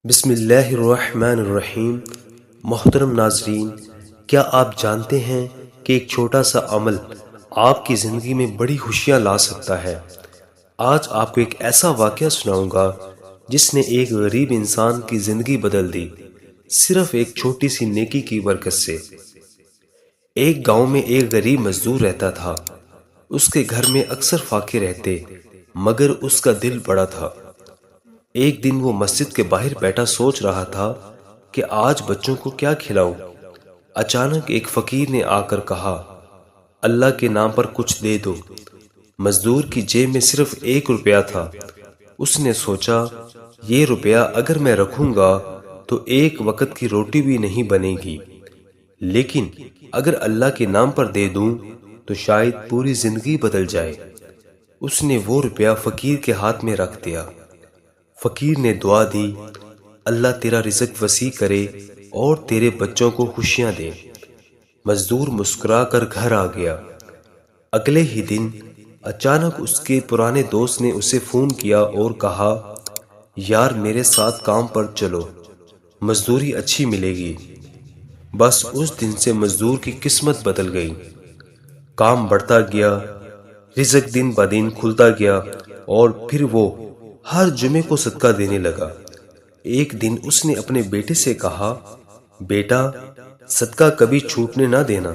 بسم اللہ الرحمن الرحیم۔ محترم ناظرین، کیا آپ جانتے ہیں کہ ایک چھوٹا سا عمل آپ کی زندگی میں بڑی خوشیاں لا سکتا ہے؟ آج آپ کو ایک ایسا واقعہ سناؤں گا جس نے ایک غریب انسان کی زندگی بدل دی، صرف ایک چھوٹی سی نیکی کی برکت سے۔ ایک گاؤں میں ایک غریب مزدور رہتا تھا۔ اس کے گھر میں اکثر فاقے رہتے، مگر اس کا دل بڑا تھا۔ ایک دن وہ مسجد کے باہر بیٹھا سوچ رہا تھا کہ آج بچوں کو کیا کھلاؤں۔ اچانک ایک فقیر نے آ کر کہا، اللہ کے نام پر کچھ دے دو۔ مزدور کی جیب میں صرف 1 روپیہ تھا۔ اس نے سوچا، یہ روپیہ اگر میں رکھوں گا تو ایک وقت کی روٹی بھی نہیں بنے گی، لیکن اگر اللہ کے نام پر دے دوں تو شاید پوری زندگی بدل جائے۔ اس نے وہ روپیہ فقیر کے ہاتھ میں رکھ دیا۔ فقیر نے دعا دی، اللہ تیرا رزق وسیع کرے اور تیرے بچوں کو خوشیاں دے۔ مزدور مسکرا کر گھر آ گیا۔ اگلے ہی دن اچانک اس کے پرانے دوست نے اسے فون کیا اور کہا، یار میرے ساتھ کام پر چلو، مزدوری اچھی ملے گی۔ بس اس دن سے مزدور کی قسمت بدل گئی۔ کام بڑھتا گیا، رزق دن بہ دن کھلتا گیا اور پھر وہ ہر جمعے کو صدقہ دینے لگا۔ ایک دن اس نے اپنے بیٹے سے کہا، بیٹا صدقہ کبھی چھوٹنے نہ دینا،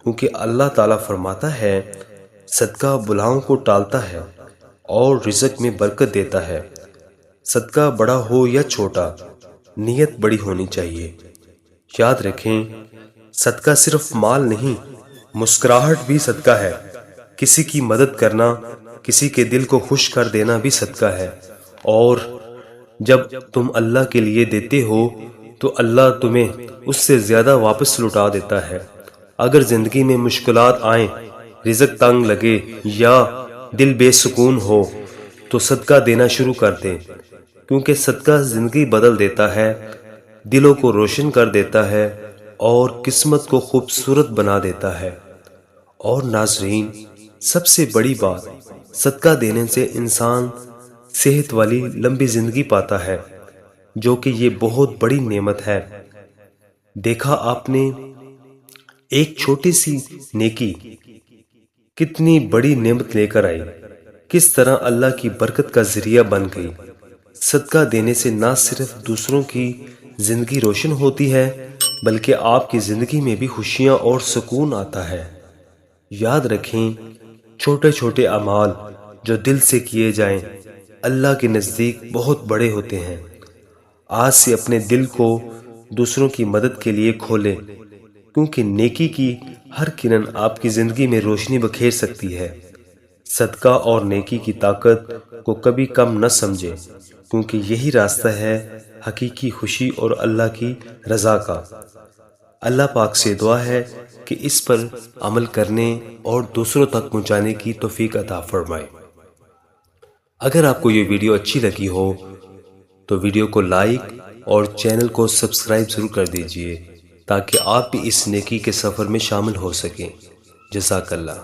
کیونکہ اللہ تعالیٰ فرماتا ہے صدقہ بلاؤں کو ٹالتا ہے اور رزق میں برکت دیتا ہے۔ صدقہ بڑا ہو یا چھوٹا، نیت بڑی ہونی چاہیے۔ یاد رکھیں، صدقہ صرف مال نہیں، مسکراہٹ بھی صدقہ ہے۔ کسی کی مدد کرنا، کسی کے دل کو خوش کر دینا بھی صدقہ ہے۔ اور جب تم اللہ کے لیے دیتے ہو تو اللہ تمہیں اس سے زیادہ واپس لوٹا دیتا ہے۔ اگر زندگی میں مشکلات آئیں، رزق تنگ لگے یا دل بے سکون ہو تو صدقہ دینا شروع کر دیں، کیونکہ صدقہ زندگی بدل دیتا ہے، دلوں کو روشن کر دیتا ہے اور قسمت کو خوبصورت بنا دیتا ہے۔ اور ناظرین، سب سے بڑی بات، صدقہ دینے سے انسان صحت والی لمبی زندگی پاتا ہے، جو کہ یہ بہت بڑی نعمت ہے۔ دیکھا آپ نے، ایک چھوٹی سی نیکی کتنی بڑی نعمت لے کر آئی، کس طرح اللہ کی برکت کا ذریعہ بن گئی۔ صدقہ دینے سے نہ صرف دوسروں کی زندگی روشن ہوتی ہے، بلکہ آپ کی زندگی میں بھی خوشیاں اور سکون آتا ہے۔ یاد رکھیں، چھوٹے چھوٹے اعمال جو دل سے کیے جائیں اللہ کے نزدیک بہت بڑے ہوتے ہیں۔ آج سے اپنے دل کو دوسروں کی مدد کے لیے کھولیں، کیونکہ نیکی کی ہر کرن آپ کی زندگی میں روشنی بکھیر سکتی ہے۔ صدقہ اور نیکی کی طاقت کو کبھی کم نہ سمجھیں، کیونکہ یہی راستہ ہے حقیقی خوشی اور اللہ کی رضا کا۔ اللہ پاک سے دعا ہے کہ اس پر عمل کرنے اور دوسروں تک پہنچانے کی توفیق عطا فرمائے۔ اگر آپ کو یہ ویڈیو اچھی لگی ہو تو ویڈیو کو لائک اور چینل کو سبسکرائب ضرور کر دیجئے، تاکہ آپ بھی اس نیکی کے سفر میں شامل ہو سکیں۔ جزاک اللہ۔